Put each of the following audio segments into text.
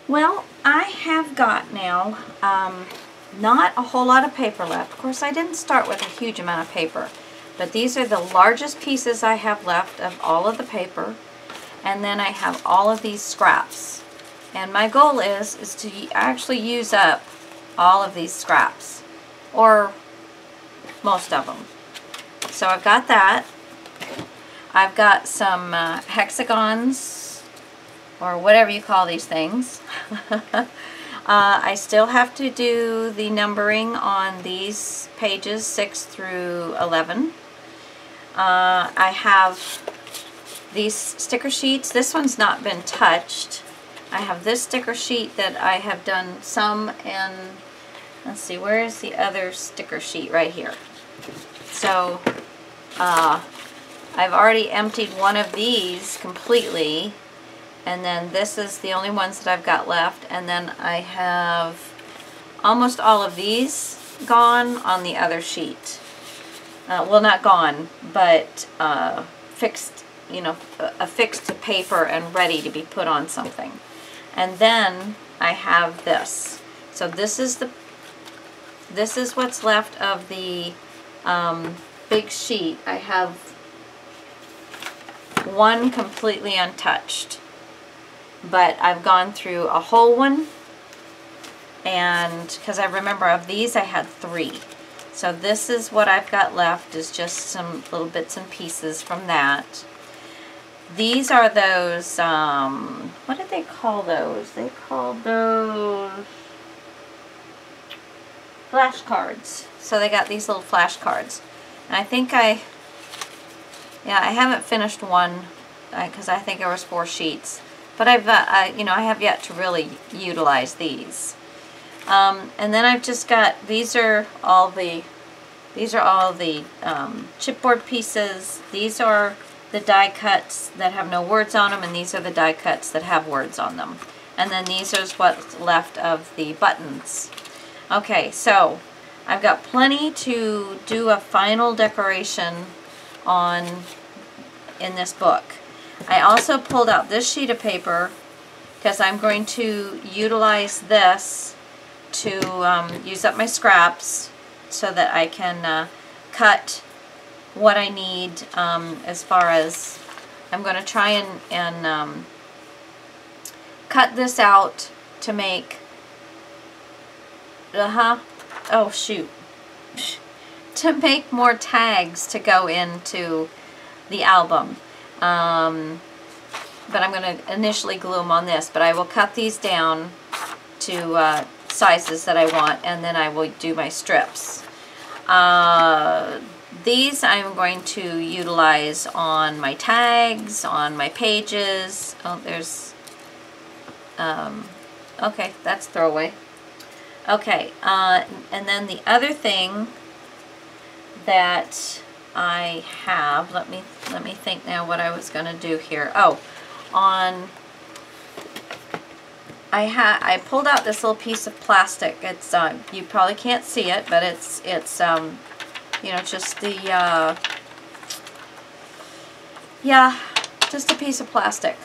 Well, I have got now not a whole lot of paper left. Of course, I didn't start with a huge amount of paper, but these are the largest pieces I have left of all of the paper, and then I have all of these scraps. And my goal is to actually use up all of these scraps, or most of them. So I've got that. I've got some hexagons, or whatever you call these things. I still have to do the numbering on these pages 6 through 11. I have these sticker sheets. This one's not been touched. I have this sticker sheet that I have done some, and let's see, where is the other sticker sheet? Right here. So I've already emptied one of these completely, and then this is the only ones that I've got left, and then I have almost all of these gone on the other sheet. Well, not gone, but fixed, you know, affixed to paper and ready to be put on something. And then I have this. So this is what's left of the big sheet. I have one completely untouched, but I've gone through a whole one, and because I remember of these I had 3. So this is what I've got left, is just some little bits and pieces from that. These are those, what did they call those? They called those flashcards. So they got these little flashcards. And I think I haven't finished one because I think there was 4 sheets. But I have yet to really utilize these. And then I've just got, these are all the chipboard pieces. These are the die cuts that have no words on them, and these are the die cuts that have words on them. And then these are what's left of the buttons. Okay, so I've got plenty to do a final decoration on in this book. I also pulled out this sheet of paper because I'm going to utilize this to use up my scraps so that I can cut what I need as far as, I'm going to try and cut this out to make, oh shoot, to make more tags to go into the album. But I'm going to initially glue them on this, but I will cut these down to sizes that I want, and then I will do my strips. These I'm going to utilize on my tags, on my pages. Oh, there's, okay, that's throwaway. Okay, and then the other thing that I have, let me think now what I was going to do here. Oh, I pulled out this little piece of plastic. It's you probably can't see it, but it's you know, just the yeah, just a piece of plastic.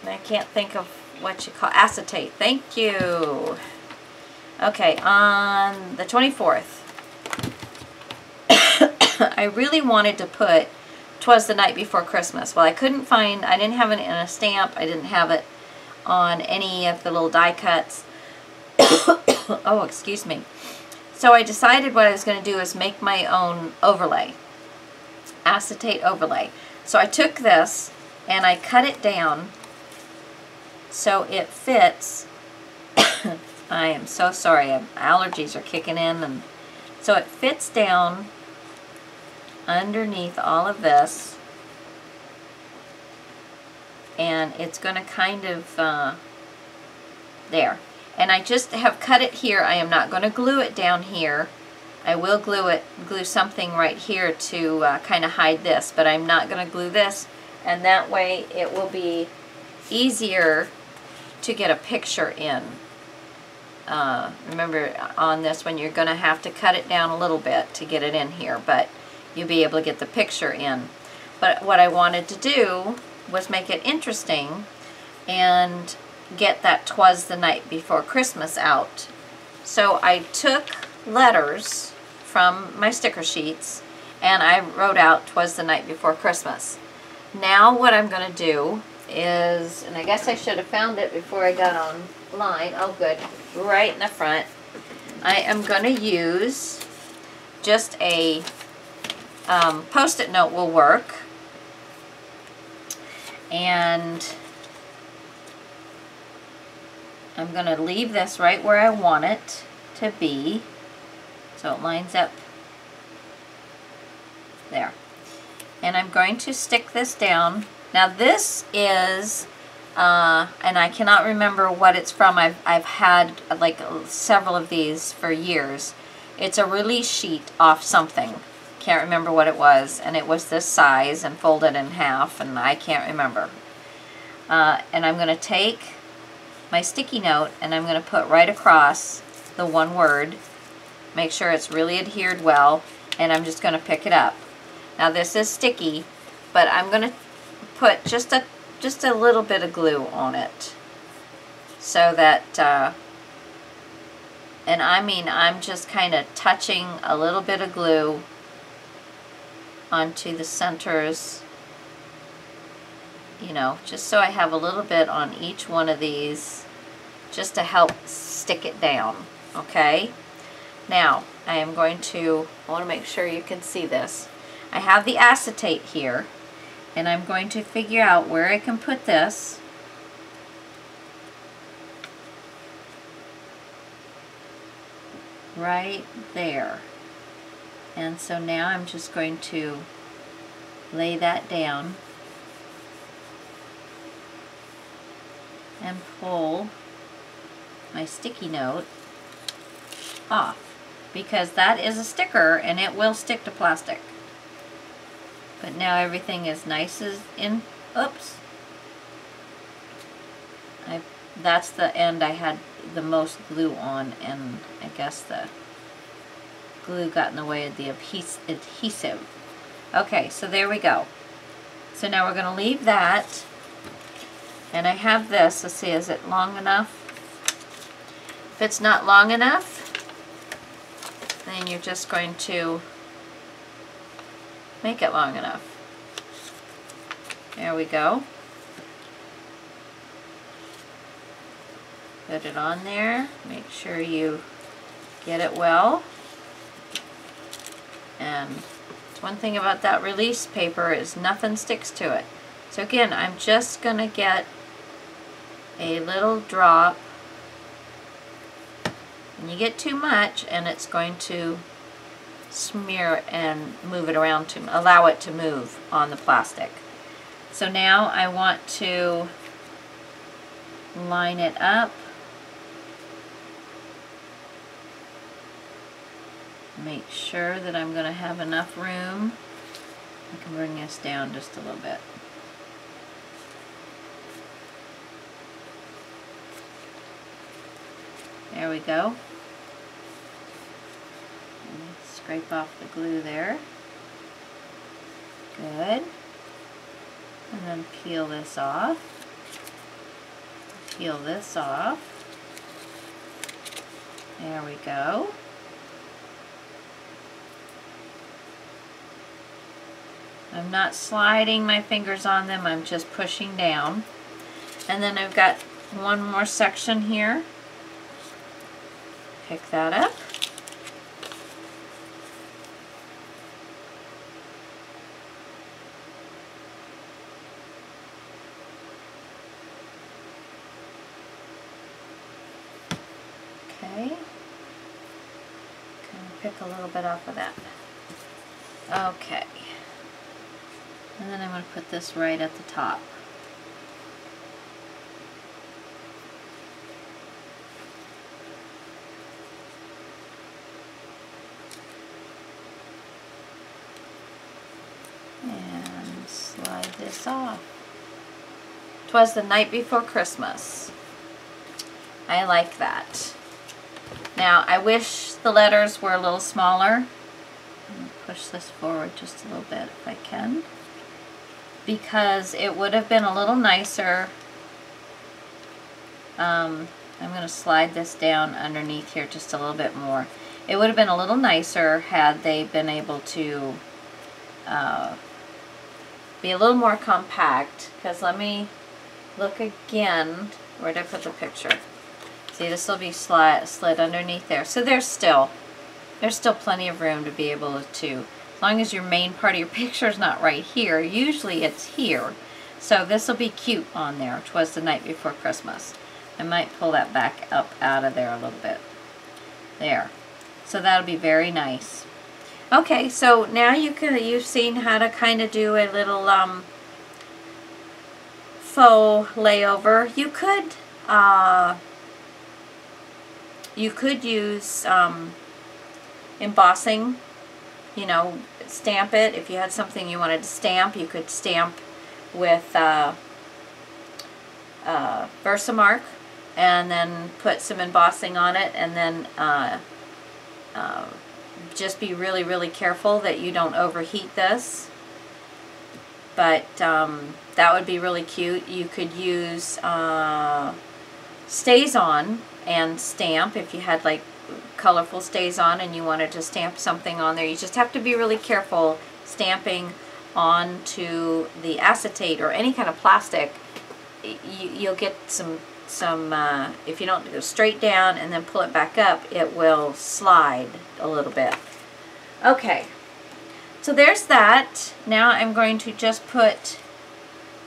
And I can't think of what you call acetate. Thank you. Okay, on the 24th, I really wanted to put "'Twas the Night Before Christmas." Well, I couldn't find, I didn't have it in a stamp, I didn't have it on any of the little die cuts. Oh, excuse me. So I decided what I was going to do is make my own overlay, acetate overlay. So I took this and I cut it down so it fits. I am so sorry, allergies are kicking in, and so it fits down underneath all of this, and it's going to kind of there. And I just have cut it here. I am not going to glue it down here. I will glue something right here to kind of hide this, but I'm not going to glue this, and that way it will be easier to get a picture in. Remember on this one you're going to have to cut it down a little bit to get it in here, but you'll be able to get the picture in. But what I wanted to do was make it interesting, and get that "'Twas the Night Before Christmas" out. So I took letters from my sticker sheets and I wrote out "'Twas the Night Before Christmas." Now what I'm going to do is, and I guess I should have found it before I got online. Oh good, right in the front. I am going to use just a Post-it note will work. And I'm going to leave this right where I want it to be, so it lines up there. And I'm going to stick this down. Now this is, and I cannot remember what it's from. I've had like several of these for years. It's a release sheet off something. Can't remember what it was, and it was this size and folded in half, and I can't remember. And I'm going to take my sticky note and I'm going to put right across the one word, make sure it's really adhered well, and I'm just going to pick it up. Now this is sticky, but I'm going to put just a little bit of glue on it, so that and I mean I'm just kind of touching a little bit of glue onto the centers, you know, just so I have a little bit on each one of these just to help stick it down. Okay, now I am going to, I want to make sure you can see this. I have the acetate here, and I'm going to figure out where I can put this. Right there. And so now I'm just going to lay that down and pull my sticky note off, because that is a sticker and it will stick to plastic. But now everything is nice as in, oops. That's the end I had the most glue on, and I guess the glue got in the way of the adhesive. Okay, so there we go. So now we're going to leave that, and I have this. Let's see, is it long enough? If it's not long enough, then you're just going to make it long enough. There we go. Put it on there. Make sure you get it well. And one thing about that release paper is nothing sticks to it. So again, I'm just going to get a little drop. And you get too much and it's going to smear and move it around to allow it to move on the plastic. So now I want to line it up. Make sure that I'm going to have enough room. I can bring this down just a little bit. There we go. Scrape off the glue there. Good. And then peel this off. Peel this off. There we go. I'm not sliding my fingers on them, I'm just pushing down. And then I've got one more section here. Pick that up. Okay. Kind of pick a little bit off of that. Okay. And then I'm going to put this right at the top. And slide this off. 'Twas the Night Before Christmas. I like that. Now I wish the letters were a little smaller. I'm going to push this forward just a little bit if I can, because it would have been a little nicer I'm going to slide this down underneath here just a little bit more. It would have been a little nicer had they been able to be a little more compact, because let me look again. Where did I put the picture? See, this will be slid underneath there. So there's still plenty of room to be able to, as long as your main part of your picture is not right here, usually it's here. So this will be cute on there. 'Twas the Night Before Christmas. I might pull that back up out of there a little bit. There. So that'll be very nice. Okay, so now you've seen how to kind of do a little faux layover. You could use embossing, you know, stamp it. If you had something you wanted to stamp, you could stamp with Versamark and then put some embossing on it, and then just be really, really careful that you don't overheat this. But that would be really cute. You could use StazOn and stamp if you had like colorful StazOn and you wanted to stamp something on there. You just have to be really careful stamping onto the acetate or any kind of plastic. You'll get some if you don't go straight down and then pull it back up, it will slide a little bit. Okay, so there's that. Now I'm going to just put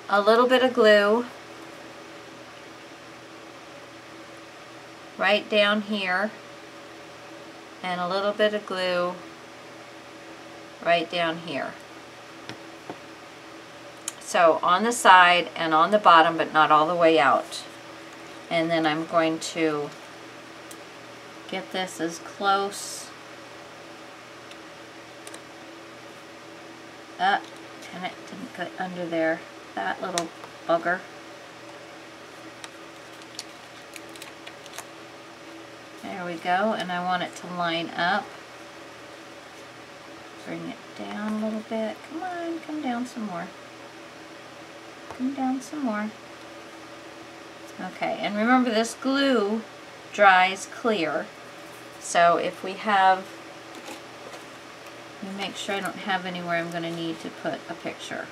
a little bit of glue right down here and a little bit of glue right down here. So on the side and on the bottom, but not all the way out. And then I'm going to get this as close. And it didn't get under there. That little bugger. There we go. And I want it to line up. Bring it down a little bit. Come on, come down some more. Come down some more. Okay, and remember this glue dries clear. So if we have, let me make sure I don't have anywhere I'm going to need to put a picture.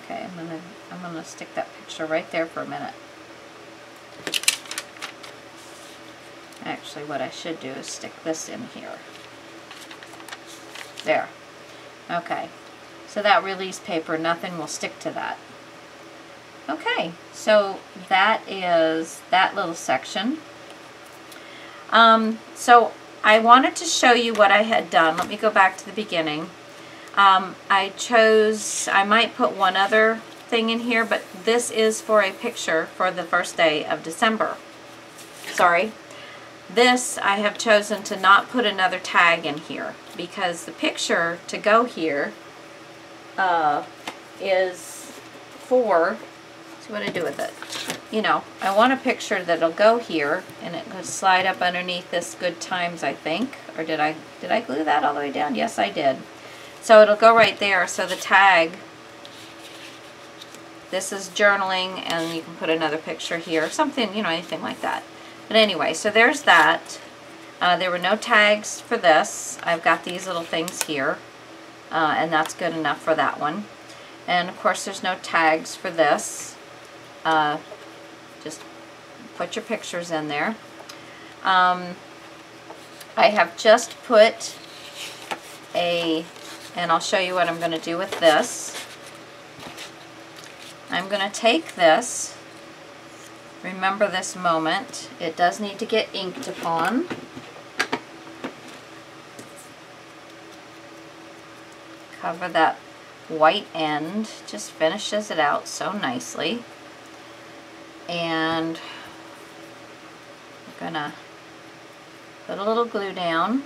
Okay, I'm gonna stick that picture right there for a minute. Actually, what I should do is stick this in here. There. Okay, so that release paper, nothing will stick to that. Okay, so that is that little section. So I wanted to show you what I had done. Let me go back to the beginning. I might put one other thing in here, but this is for a picture for the first day of December. Sorry. This, I have chosen to not put another tag in here because the picture to go here is for, see what I do with it. You know, I want a picture that'll go here and it could slide up underneath this Good Times, I think. Or did I glue that all the way down? Yes, I did. So it'll go right there. So the tag, this is journaling, and you can put another picture here, something, you know, anything like that. But anyway, so there's that. There were no tags for this. I've got these little things here, and that's good enough for that one. And of course there's no tags for this. Just put your pictures in there. I have just put and I'll show you what I'm going to do with this. I'm going to take this. Remember this moment. It does need to get inked upon. Cover that white end. Just finishes it out so nicely. And I'm going to put a little glue down.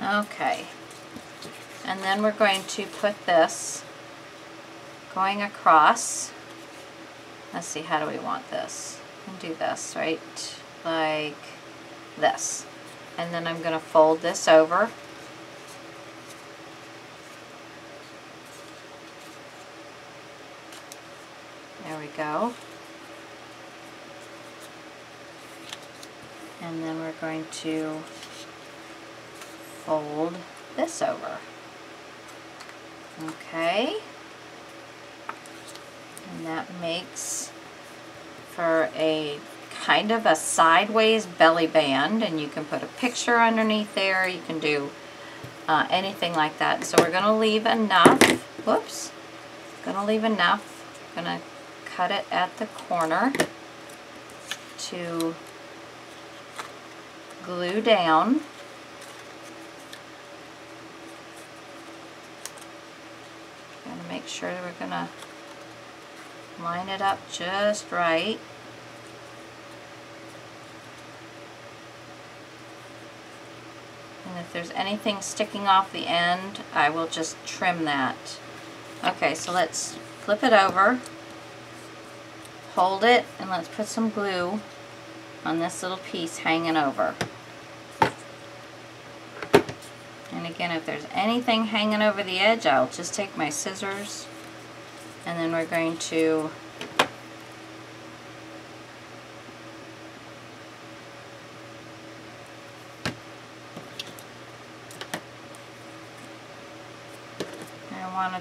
Okay, And then we're going to put this going across. Let's see, how do we want this? And do this, right? Like this. And then I'm going to fold this over. There we go. And then we're going to fold this over. Okay. And that makes for a kind of a sideways belly band, and you can put a picture underneath there. You can do anything like that. So we're going to leave enough. Whoops. Going to leave enough. Going to cut it at the corner to glue down. Going to make sure that we're going to line it up just right. And if there's anything sticking off the end, I will just trim that. Okay, so let's flip it over, hold it, and let's put some glue on this little piece hanging over. And again, if there's anything hanging over the edge, I'll just take my scissors, and then we're going to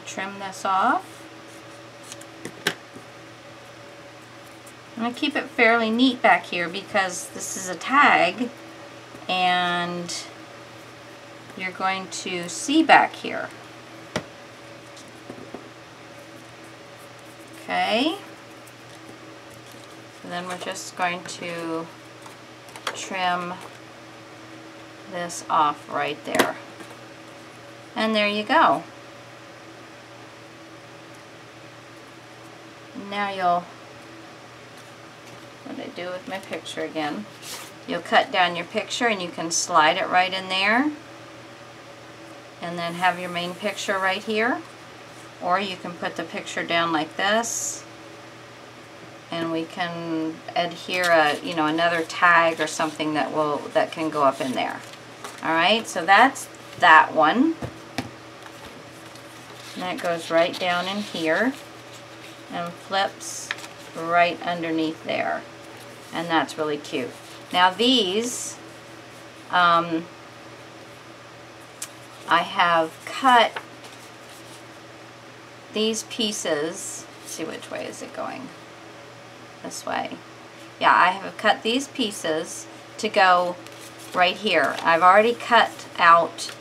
trim this off. I'm going to keep it fairly neat back here because this is a tag and you're going to see back here. Okay. So then we're just going to trim this off right there. And there you go. Now you'll, what did I do with my picture again? You'll cut down your picture and you can slide it right in there and then have your main picture right here, or you can put the picture down like this and we can adhere a, you know, another tag or something that can go up in there. Alright, so that's that one. And that goes right down in here and flips right underneath there, and that's really cute. Now these I have cut these pieces. Let's see, which way is it going? This way. Yeah, I have cut these pieces to go right here. I've already cut out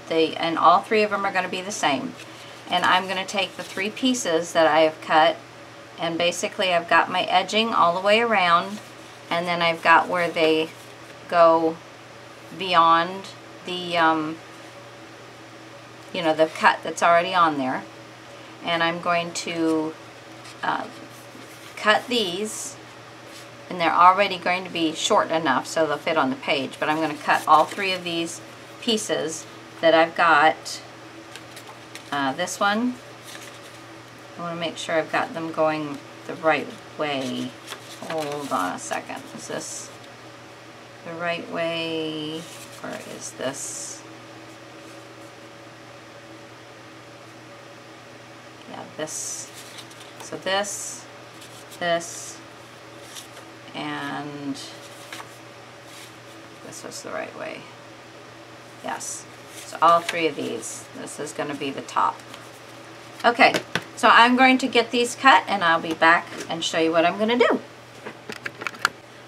and all three of them are going to be the same. And I'm going to take the three pieces that I have cut, and basically I've got my edging all the way around, and then I've got where they go beyond the, you know, the cut that's already on there. And I'm going to cut these, and they're already going to be short enough so they'll fit on the page, but I'm going to cut all three of these pieces that I've got. This one, I want to make sure I've got them going the right way. Hold on a second. Is this the right way, or is this? Yeah, this. So this, and this was the right way. Yes. So all three of these, this is going to be the top. Okay, so I'm going to get these cut and I'll be back and show you what I'm going to do.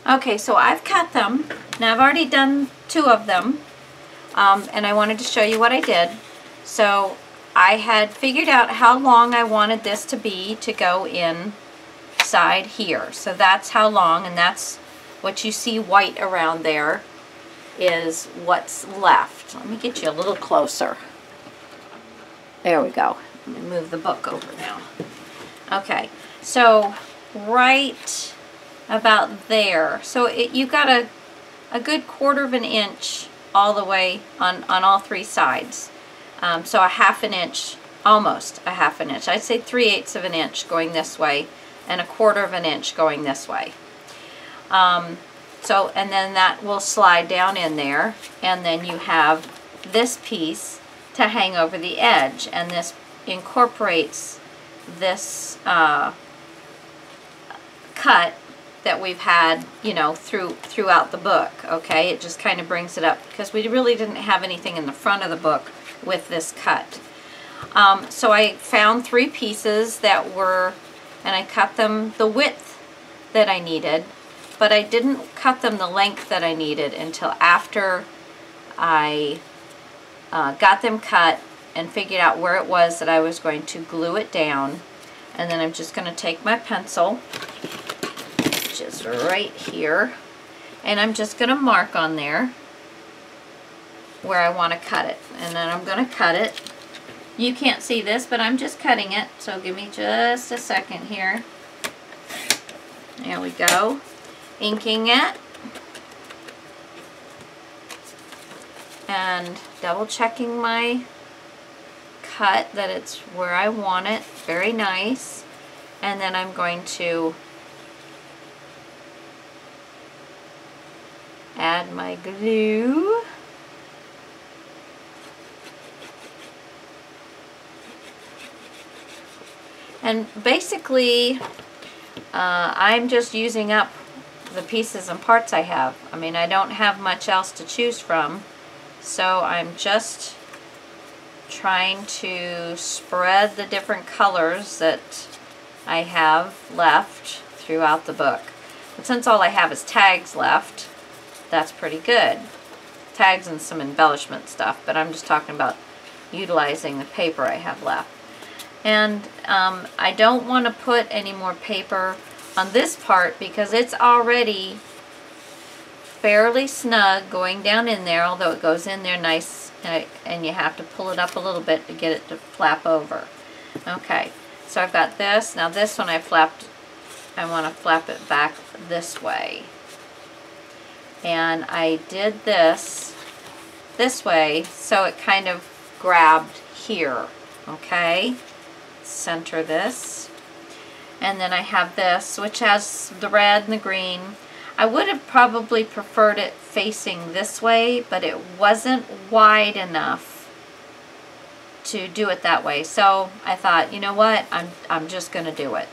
Okay, so I've cut them. Now I've already done two of them, and I wanted to show you what I did. So I had figured out how long I wanted this to be to go inside here. So that's how long, and that's what you see white around there is what's left. Let me get you a little closer. There we go. Let me move the book over now. Okay, so right about there. So you've got a good 1/4 of an inch all the way on all three sides. So a half an inch, almost a half an inch. I'd say 3/8 of an inch going this way and 1/4 of an inch going this way. And then that will slide down in there, and then you have this piece to hang over the edge, and this incorporates this cut that we've had, you know, throughout the book. Okay, it just kind of brings it up because we really didn't have anything in the front of the book with this cut. So I found 3 pieces that were, and I cut them the width that I needed, but I didn't cut them the length that I needed until after I got them cut and figured out where it was that I was going to glue it down. And then I'm just going to take my pencil, which is right here, and I'm just going to mark on there where I want to cut it. And then I'm going to cut it. You can't see this, but I'm just cutting it, so give me just a second here. There we go. Inking it. And double checking my cut that it's where I want it. Very nice. And then I'm going to add my glue. And basically, I'm just using up the pieces and parts I have. I mean, I don't have much else to choose from, so I'm just trying to spread the different colors that I have left throughout the book. But since all I have is tags left, that's pretty good. Tags and some embellishment stuff, but I'm just talking about utilizing the paper I have left. And I don't want to put any more paper on this part because it's already fairly snug going down in there, although it goes in there nice, and you have to pull it up a little bit to get it to flap over. Okay, so I've got this. Now this one I want to flap it back this way. And I did this way so it kind of grabbed here. Okay, center this. And then I have this, which has the red and the green. I would have probably preferred it facing this way, but it wasn't wide enough to do it that way. So I thought, you know what, I'm just going to do it.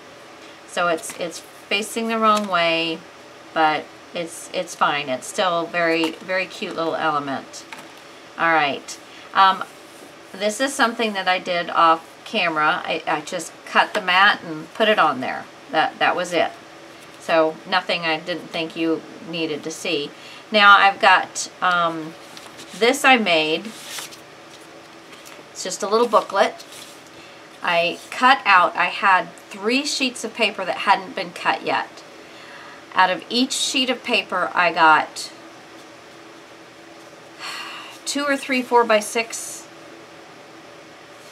So it's facing the wrong way, but it's fine. It's still a very, very cute little element. All right. This is something that I did off camera. I just cut the mat and put it on there. That was it. So nothing I didn't think you needed to see. Now I've got this I made. It's just a little booklet. I cut out, I had 3 sheets of paper that hadn't been cut yet. Out of each sheet of paper I got 2 or 3 4x6.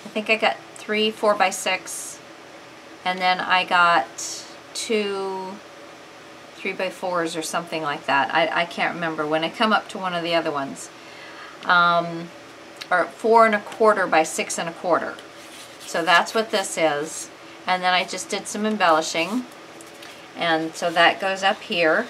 I think I got 3 4x6, and then I got 2 3x4s or something like that. I can't remember when I come up to one of the other ones. Or 4 1/4 by 6 1/4. So that's what this is. And then I just did some embellishing, and so that goes up here.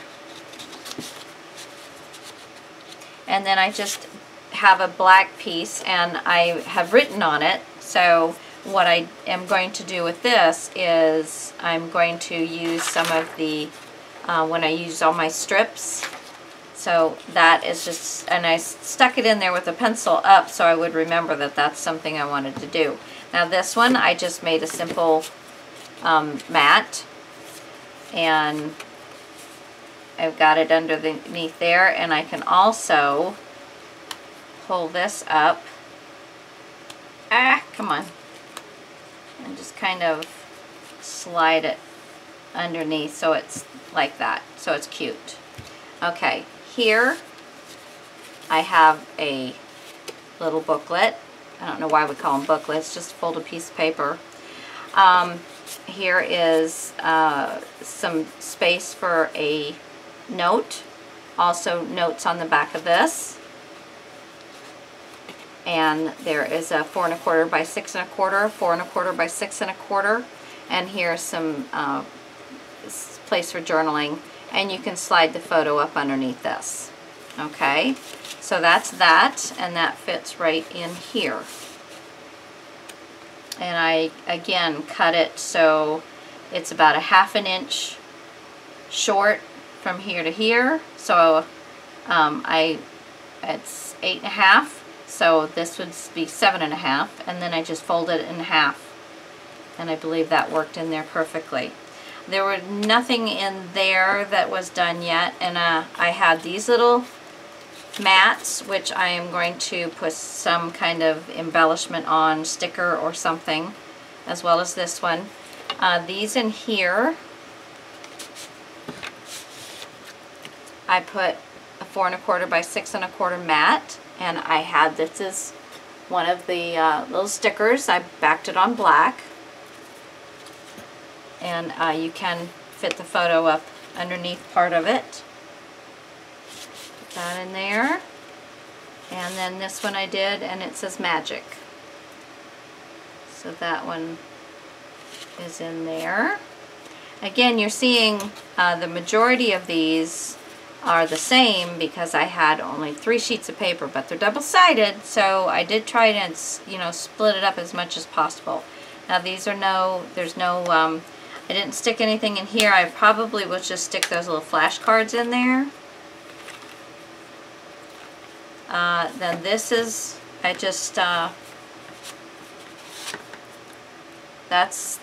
And then I just have a black piece, and I have written on it. So what I am going to do with this is I'm going to use some of the, when I use all my strips. So that is just, and I stuck it in there with a pencil up so I would remember that that's something I wanted to do. Now this one, I just made a simple mat, and I've got it underneath there, and I can also pull this up. Come on. And just kind of slide it underneath so it's like that, so it's cute. Okay, here I have a little booklet. I don't know why we call them booklets, just a folded piece of paper. Here is some space for a note, also notes on the back of this. And there is a 4 1/4 by 6 1/4, 4 1/4 by 6 1/4, and here's some place for journaling, and you can slide the photo up underneath this. Okay, so that's that, and that fits right in here. And I again cut it so it's about a 1/2 inch short from here to here. So it's 8 1/2. So this would be 7 1/2, and then I just folded it in half, and I believe that worked in there perfectly. There were nothing in there that was done yet, and I had these little mats, which I am going to put some kind of embellishment on, sticker or something, as well as this one. These in here, I put a 4 1/4 by 6 1/4 mat, and I had, this is one of the little stickers. I backed it on black, and you can fit the photo up underneath part of it. Put that in there. And then this one I did, and it says magic. So that one is in there. Again, you're seeing the majority of these are the same because I had only 3 sheets of paper, but they're double-sided, so I did try to, you know, split it up as much as possible. Now these are there's no, I didn't stick anything in here. I probably will just stick those little flashcards in there. Then this is, I just,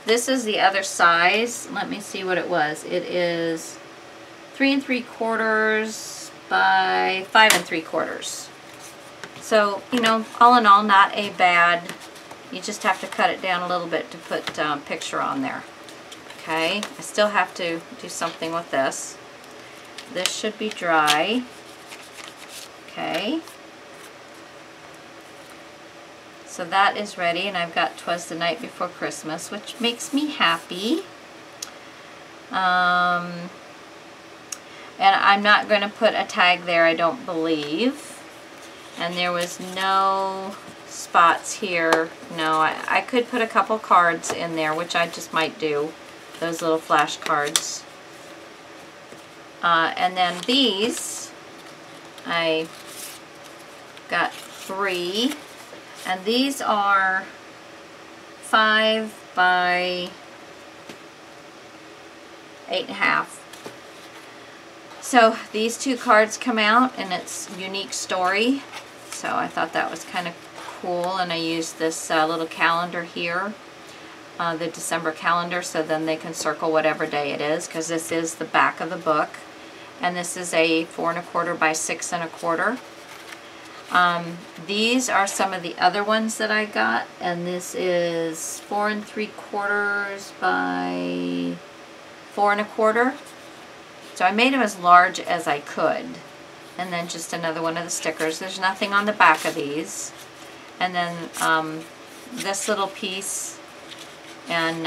this is the other size. Let me see what it was. It is 3 3/4 by 5 3/4. So, you know, all in all, not a bad, you just have to cut it down a little bit to put picture on there. Okay, I still have to do something with this. This should be dry. Okay. So that is ready, and I've got 'Twas the Night Before Christmas, which makes me happy. And I'm not going to put a tag there, I don't believe. And there was no spots here. No, I could put a couple cards in there, which I just might do. Those little flash cards. And then these, I got 3. And these are 5 by 8 1/2. So these 2 cards come out, and it's unique story. So I thought that was kind of cool, and I used this little calendar here, the December calendar, so then they can circle whatever day it is, because this is the back of the book. And this is a 4 1/4 by 6 1/4. These are some of the other ones that I got, and this is 4 3/4 by 4 1/4. So I made them as large as I could. And then just another one of the stickers. There's nothing on the back of these. And then this little piece, and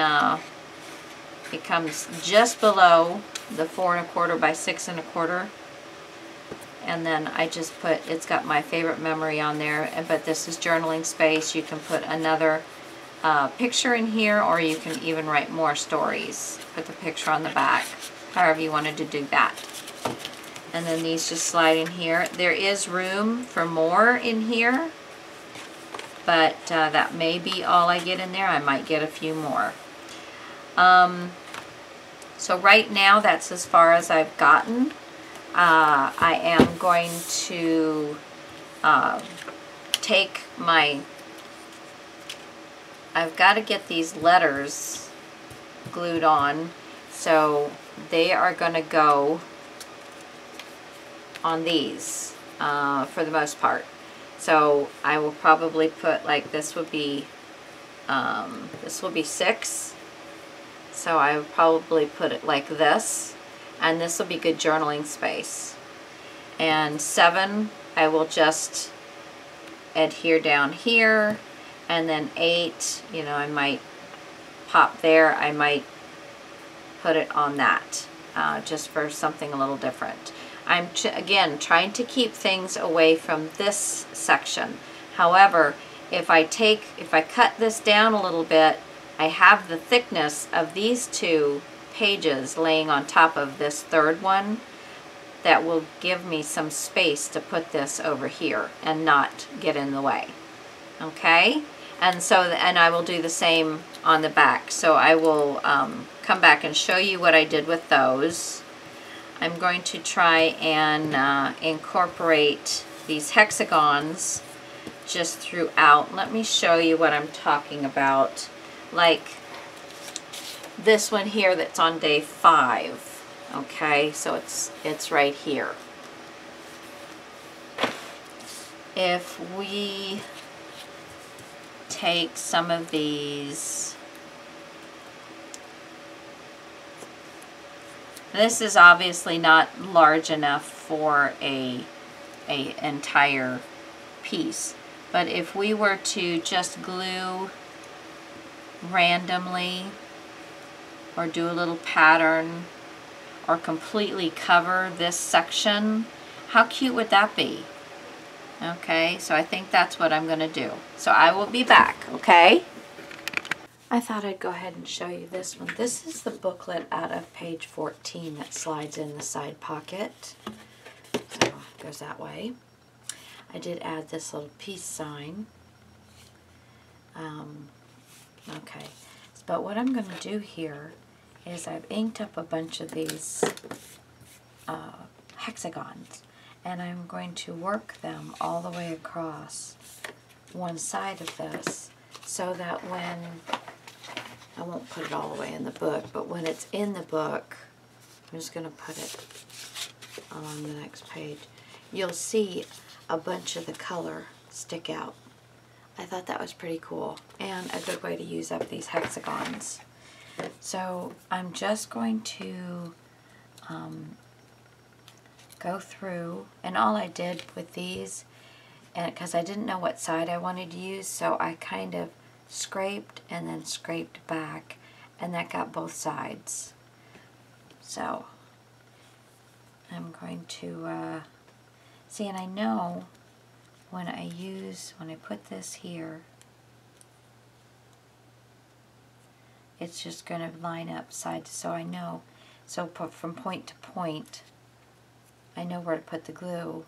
it comes just below the 4 1/4 by 6 1/4. And then I just put, it's got my favorite memory on there, but this is journaling space. You can put another picture in here, or you can even write more stories. Put the picture on the back, however you wanted to do that. And then these just slide in here. There is room for more in here, but that may be all I get in there. I might get a few more. So right now, that's as far as I've gotten. I am going to take my, I've got to get these letters glued on, so they are going to go on these for the most part. So I will probably put, like, this would be 6, so I would probably put it like this. And this will be good journaling space. And 7, I will just adhere down here. And then 8, you know, I might pop there. I might put it on that, just for something a little different. I'm, again, trying to keep things away from this section. However, if I cut this down a little bit, I have the thickness of these two pages laying on top of this third one that will give me some space to put this over here and not get in the way. Okay? And I will do the same on the back. So I will come back and show you what I did with those. I'm going to try and incorporate these hexagons just throughout. Let me show you what I'm talking about. Like this one here that's on day 5. Okay, so it's right here. If we take some of these, this is obviously not large enough for a entire piece, but if we were to just glue randomly or do a little pattern or completely cover this section, how cute would that be? Okay, so I think that's what I'm going to do. So I will be back, okay? I thought I'd go ahead and show you this one. This is the booklet out of page 14 that slides in the side pocket. So it goes that way. I did add this little peace sign. Okay, but what I'm going to do here is I've inked up a bunch of these hexagons, and I'm going to work them all the way across one side of this so that when, I won't put it all the way in the book, but when it's in the book, I'm just going to put it on the next page, you'll see a bunch of the color stick out. I thought that was pretty cool and a good way to use up these hexagons. So I'm just going to go through, and all I did with these, and because I didn't know what side I wanted to use, so I kind of scraped and then scraped back, and that got both sides. So I'm going to see, and I know when I put this here, it's just going to line up side, so I know, so from point to point, I know where to put the glue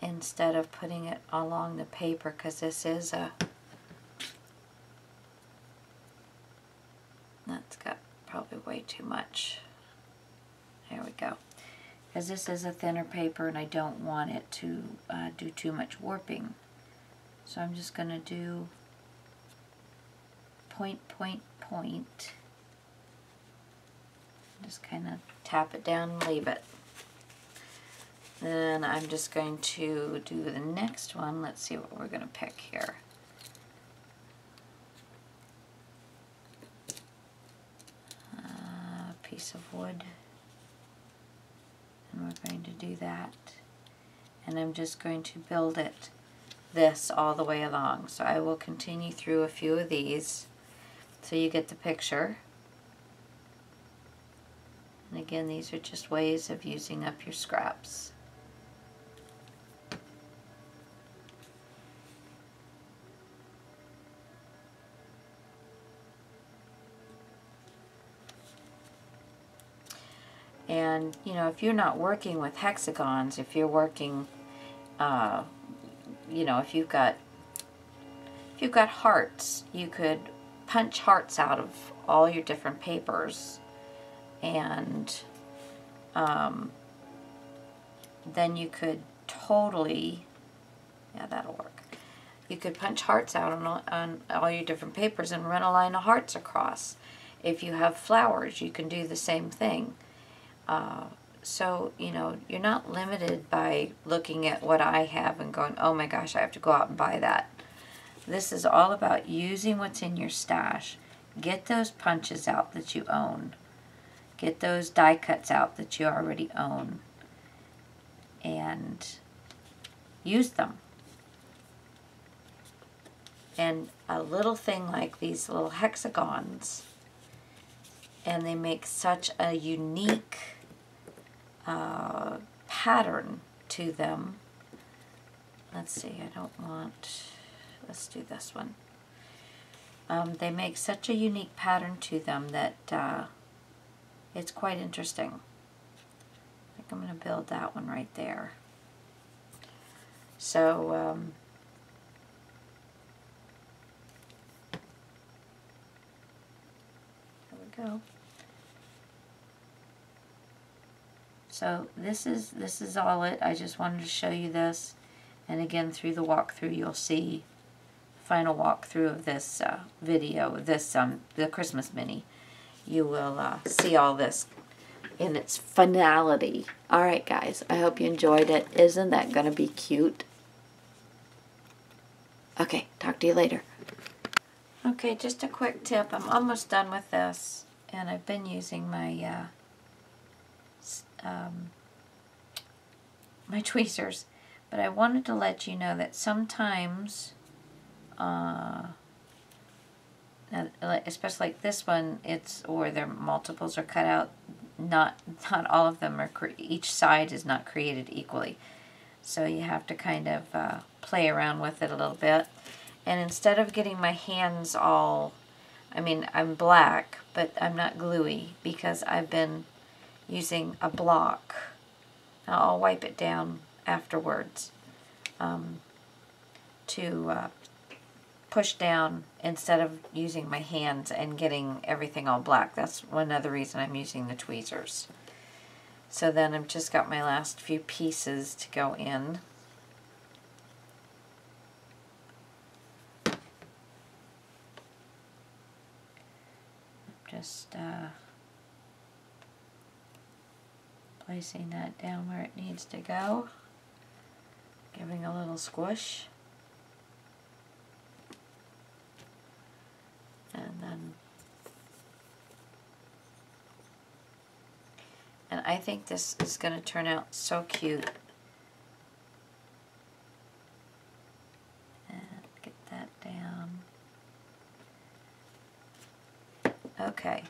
instead of putting it along the paper, because this is that's got probably way too much. There we go. Because this is a thinner paper and I don't want it to do too much warping. So I'm just going to do point, point, point. Just kind of tap it down and leave it. Then I'm just going to do the next one. Let's see what we're going to pick here. Piece of wood. And we're going to do that. And I'm just going to build this all the way along. So I will continue through a few of these so you get the picture. And again, these are just ways of using up your scraps. And, you know, if you're not working with hexagons, if you're working, you know, if you've got hearts, you could punch hearts out of all your different papers, and then you could totally, yeah, that'll work. You could punch hearts out on all your different papers and run a line of hearts across. If you have flowers, you can do the same thing. So, you know, you're not limited by looking at what I have and going, oh my gosh, I have to go out and buy that. This is all about using what's in your stash. Get those punches out that you own. Get those die cuts out that you already own. And use them. And a little thing like these little hexagons, and they make such a unique pattern to them. let's see, I don't want, let's do this one. They make such a unique pattern to them that it's quite interesting. I think I'm going to build that one right there. So, there we go. So this is all it. I just wanted to show you this, and again through the walkthrough you'll see the final walkthrough of this video, this the Christmas mini. You will see all this in its finality. All right, guys, I hope you enjoyed it. Isn't that gonna be cute? Okay, talk to you later. Okay, just a quick tip. I'm almost done with this, and I've been using my my tweezers, but I wanted to let you know that sometimes, especially like this one, or their multiples are cut out. Not all of them are. Each side is not created equally, so you have to kind of play around with it a little bit. And instead of getting my hands all, I mean, I'm black, but I'm not gluey because I've been using a block. Now I'll wipe it down afterwards to push down instead of using my hands and getting everything all black. That's one other reason I'm using the tweezers. So then I've just got my last few pieces to go in. Just placing that down where it needs to go, giving a little squish, and I think this is going to turn out so cute. And get that down. Okay.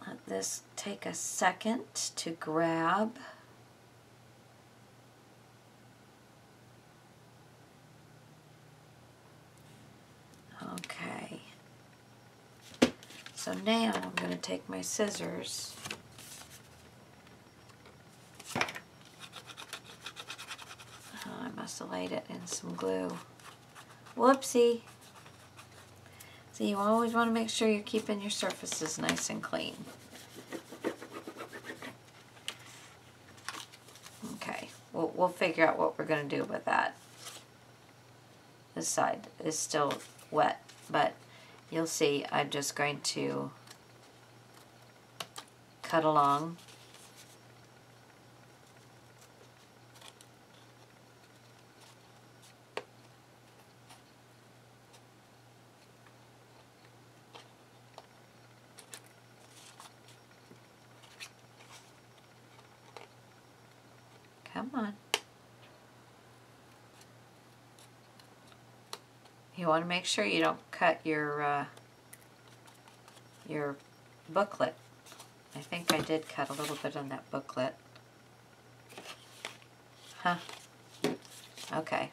Let this take a second to grab. Okay. So now I'm going to take my scissors I must have laid it in some glue. Whoopsie. So you always want to make sure you're keeping your surfaces nice and clean. Okay, we'll figure out what we're going to do with that. This side is still wet, but you'll see I'm just going to cut along. Come on. You want to make sure you don't cut your booklet. I think I did cut a little bit on that booklet. Huh. Okay.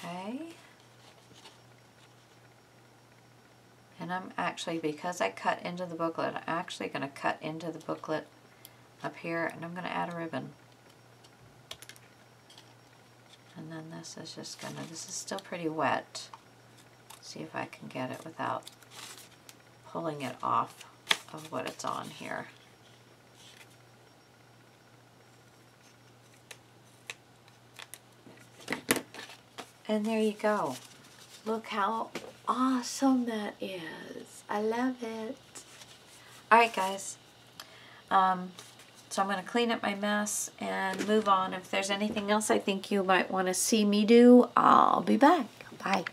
Okay. And I'm actually, because I cut into the booklet, I'm actually going to cut into the booklet up here, and I'm going to add a ribbon. And then this is just going to, this is still pretty wet. See if I can get it without pulling it off of what it's on here. And there you go. Look how awesome that is. I love it. Alright guys. So I'm going to clean up my mess and move on. If there's anything else I think you might want to see me do, I'll be back. Bye.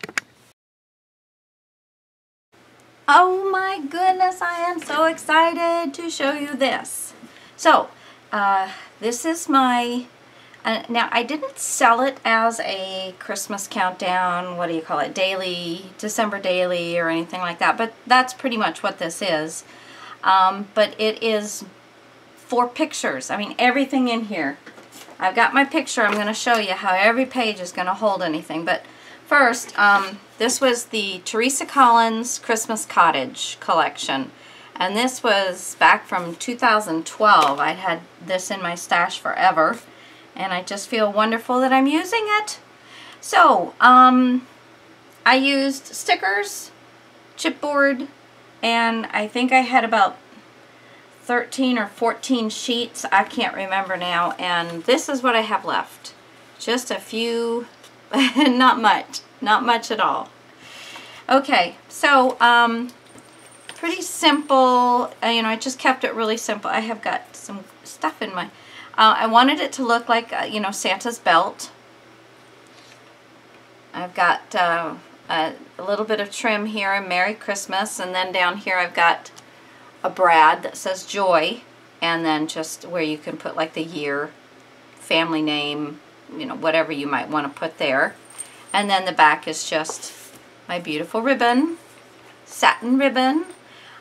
Oh my goodness, I am so excited to show you this. So, this is my, now I didn't sell it as a Christmas countdown, what do you call it, daily, December daily or anything like that, but that's pretty much what this is. But it is for pictures. I mean, everything in here. I've got my picture. I'm going to show you how every page is going to hold anything. But first, this was the Teresa Collins Christmas Cottage collection. And this was back from 2012. I'd had this in my stash forever. And I just feel wonderful that I'm using it. So, I used stickers, chipboard, and I think I had about 13 or 14 sheets, I can't remember now, and this is what I have left. Just a few, not much at all. Okay, so pretty simple, I just kept it really simple. I have got some stuff in my, I wanted it to look like, Santa's belt. I've got a little bit of trim here, Merry Christmas, and then down here I've got a brad that says joy, and then just where you can put like the year, family name, whatever you might want to put there. And then the back is just my beautiful ribbon, satin ribbon.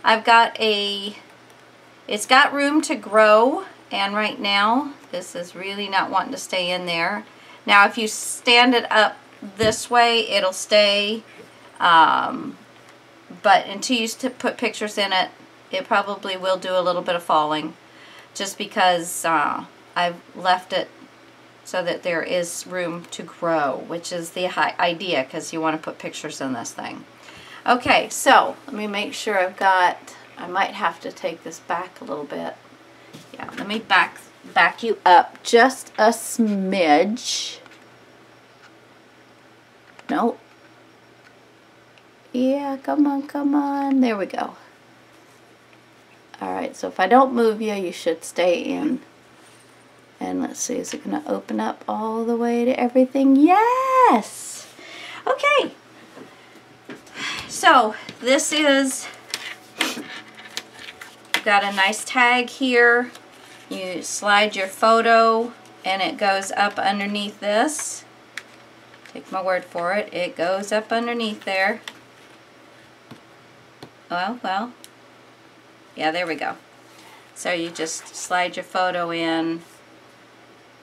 I've got it's got room to grow, and right now this is really not wanting to stay in there. Now if you stand it up this way, it'll stay, but until you put pictures in it, it probably will do a little bit of falling, just because I've left it so that there is room to grow, which is the idea, because you want to put pictures in this thing. Okay, so let me make sure I've got, I might have to take this back a little bit. Yeah, let me back you up just a smidge. Nope. Yeah, come on. There we go. Alright, so if I don't move you, you should stay in. And let's see, is it going to open up all the way to everything? Yes! Okay. So, this is, got a nice tag here. You slide your photo and it goes up underneath this. Take my word for it. It goes up underneath there. Well. Yeah, there we go. So you just slide your photo in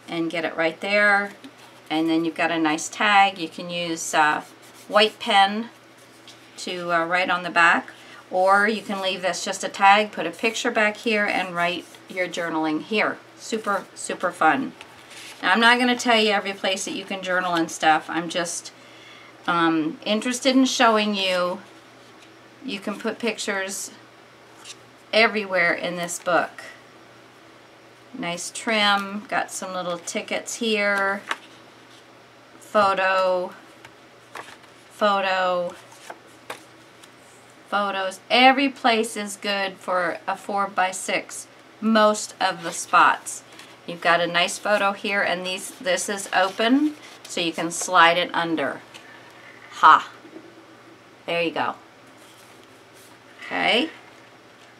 and get it right there. And then you've got a nice tag. You can use white pen to write on the back. Or you can leave this just a tag, put a picture back here, and write your journaling here. Super, super fun. Now, I'm not going to tell you every place that you can journal and stuff. I'm just interested in showing you. You can put pictures everywhere in this book. Nice trim, got some little tickets here, photos. Every place is good for a 4x6, most of the spots. You've got a nice photo here, and this is open, so you can slide it under. Ha! There you go. Okay.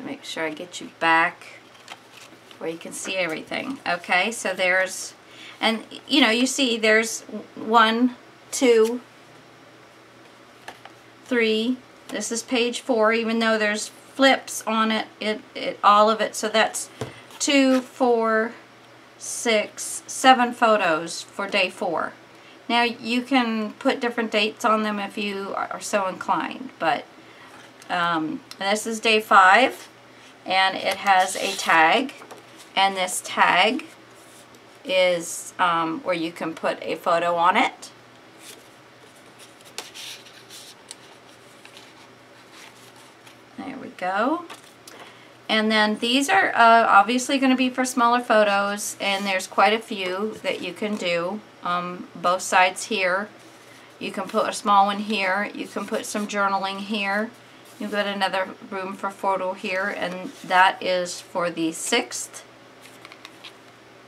Make sure I get you back where you can see everything. Okay, so there's, and you see there's 1, 2, 3. This is page 4, even though there's flips on it, all of it. So that's 2, 4, 6, 7 photos for day 4. Now you can put different dates on them if you are so inclined, but this is day 5. And it has a tag, and this tag is where you can put a photo on it. There we go. And then these are obviously going to be for smaller photos, and there's quite a few that you can do. Both sides here. You can put a small one here. You can put some journaling here. You've got another room for photo here, and that is for the 6th.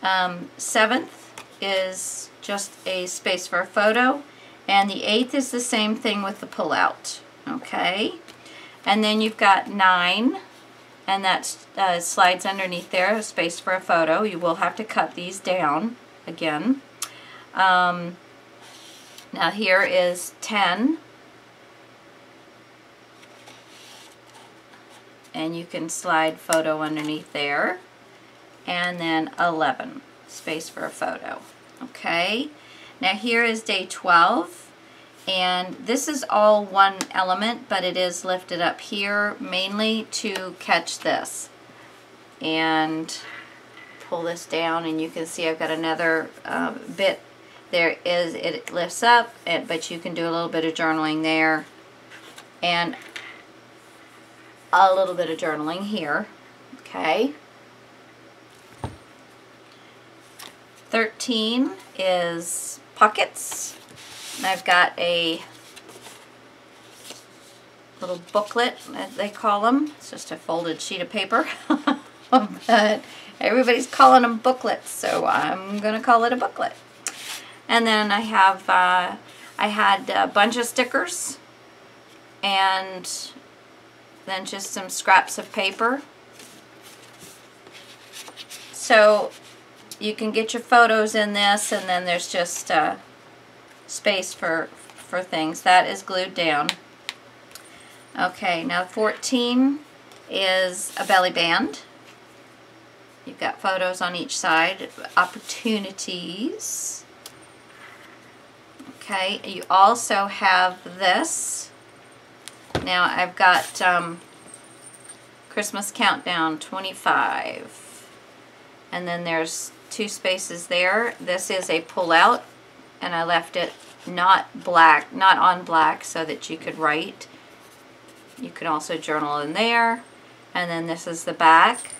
7th is just a space for a photo, and the 8th is the same thing with the pull-out. Okay, And then you've got 9, and that slides underneath there, a space for a photo. You will have to cut these down again. Now here is 10. And you can slide photo underneath there. And then 11, space for a photo. Okay, now here is day 12. And this is all one element, but it is lifted up here mainly to catch this. And pull this down, and you can see I've got another bit. There is, it lifts up, but you can do a little bit of journaling there. And a little bit of journaling here. Okay. 13 is pockets. And I've got a little booklet, as they call them. It's just a folded sheet of paper. But everybody's calling them booklets, so I'm going to call it a booklet. And then I have, I had a bunch of stickers, and then just some scraps of paper. So you can get your photos in this, and then there's just space for things. That is glued down. Okay, now 14 is a belly band. You've got photos on each side, opportunities. Okay, you also have this. Now I've got Christmas Countdown 25. And then there's 2 spaces there. This is a pull-out, and I left it not black, not on black, so that you could write. You can also journal in there. And then this is the back.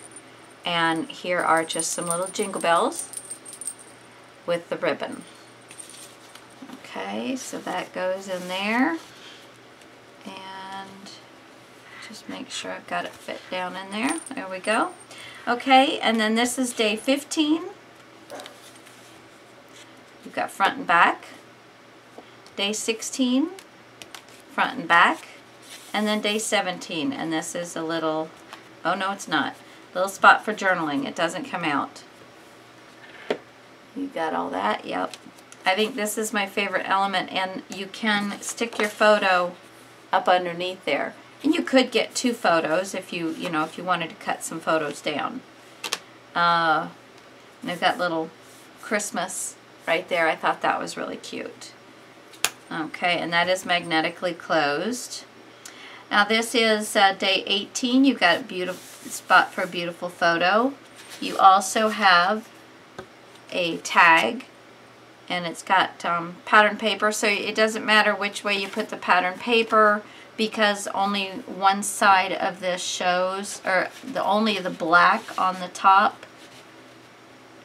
And here are just some little jingle bells with the ribbon. Okay, so that goes in there. And just make sure I've got it fit down in there. There we go. Okay, and then this is day 15. You've got front and back. Day 16, front and back. And then day 17, and this is a little, oh no it's not, little spot for journaling. It doesn't come out. You got all that? Yep. I think this is my favorite element, and you can stick your photo up underneath there. And you could get 2 photos if you wanted to cut some photos down. And I've got little Christmas right there. I thought that was really cute. Okay, and that is magnetically closed. Now this is day 18. You've got a beautiful spot for a beautiful photo. You also have a tag, and it's got pattern paper, so it doesn't matter which way you put the pattern paper, because only one side of this shows, or only the black on the top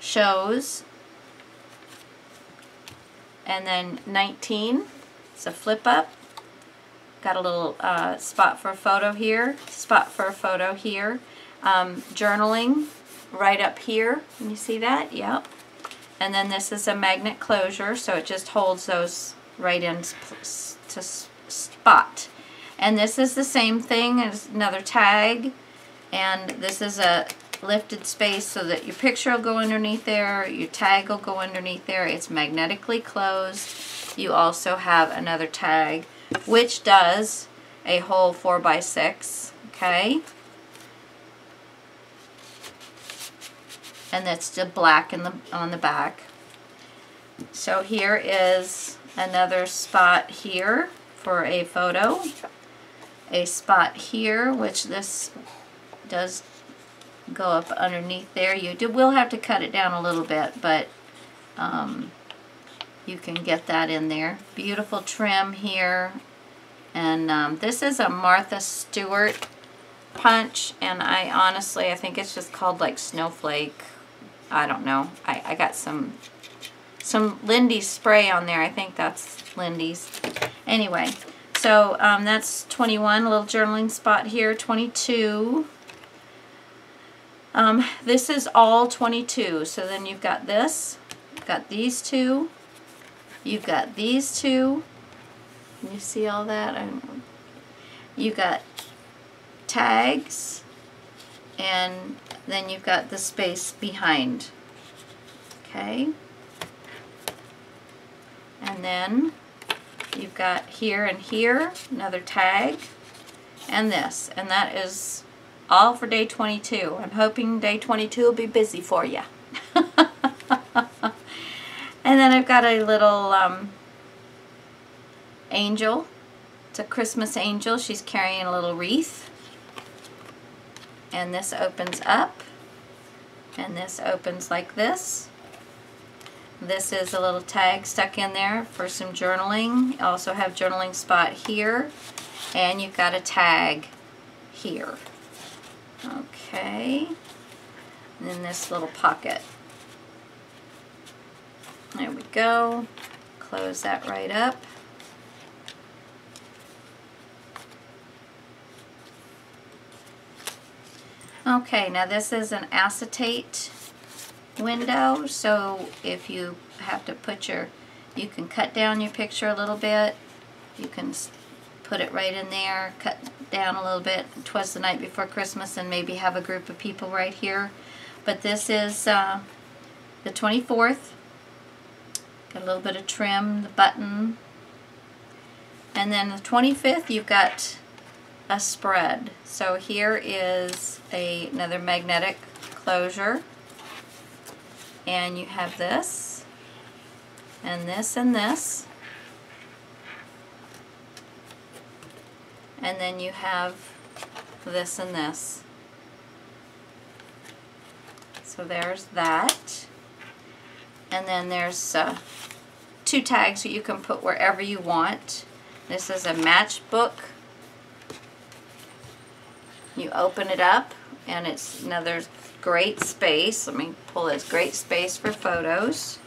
shows. And then 19, it's a flip up. Got a little spot for a photo here, spot for a photo here. Journaling right up here. Can you see that? Yep. And then this is a magnet closure, so it just holds those right in to spot. And this is the same thing as another tag. And this is a lifted space so that your picture will go underneath there, your tag will go underneath there. It's magnetically closed. You also have another tag, which does a whole 4x6, okay? And that's the black on the back. So here is another spot here for a photo. A spot here, which this does go up underneath there. You will have to cut it down a little bit, but you can get that in there. Beautiful trim here. And this is a Martha Stewart punch, and I think it's just called like Snowflake. I don't know. I got some Lindy's spray on there. I think that's Lindy's. Anyway, so that's 21, a little journaling spot here. 22. This is all 22. So then you've got this, you've got these 2, you've got these 2. Can you see all that? You got tags, and then you've got the space behind. Okay. And then you've got here and here another tag, and this, and that is all for day 22. I'm hoping day 22 will be busy for you. And then I've got a little angel. It's a Christmas angel. She's carrying a little wreath. And this opens up, and this opens like this. This is a little tag stuck in there for some journaling. You also have journaling spot here, and you've got a tag here. Okay, and then this little pocket. There we go. Close that right up. Okay, now this is an acetate window, so if you have to put you can cut down your picture a little bit. You can put it right in there, cut down a little bit. 'Twas the night before Christmas, and maybe have a group of people right here. But this is the 24th. Got a little bit of trim, the button. And then the 25th, you've got a spread. So here is another magnetic closure. And you have this, and this, and this. And then you have this and this. So there's that. And then there's 2 tags that you can put wherever you want. This is a matchbook. You open it up, and it's another great space. Let me pull this. Great space for photos.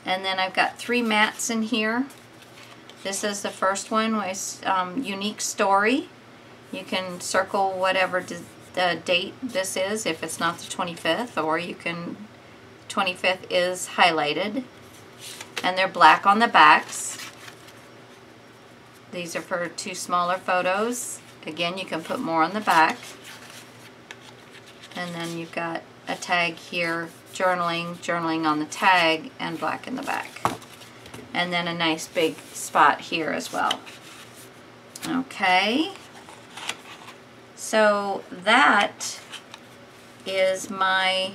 And then I've got 3 mats in here. This is the first one with unique story. You can circle whatever the date this is if it's not the 25th, or you can, 25th is highlighted. And they're black on the backs. These are for 2 smaller photos. Again, you can put more on the back. And then you've got a tag here, journaling on the tag, and black in the back. And then a nice big spot here as well. Okay. So that is my,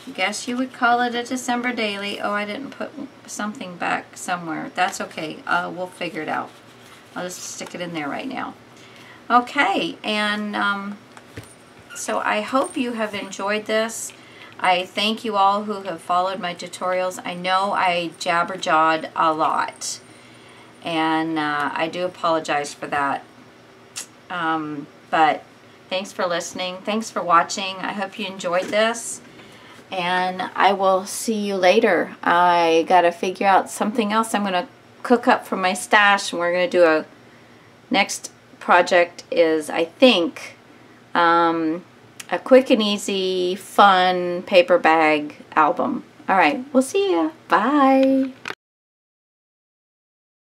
I guess you would call it a December daily. Oh, I didn't put something back somewhere. That's okay. We'll figure it out. I'll just stick it in there right now. Okay, and so I hope you have enjoyed this. I thank you all who have followed my tutorials. I know I jabber-jawed a lot, and I do apologize for that. But thanks for listening. Thanks for watching. I hope you enjoyed this, and I will see you later. I got to figure out something else I'm going to cook up from my stash, and we're going to do next project is, I think, a quick and easy, fun paper bag album. All right, we'll see ya. Bye.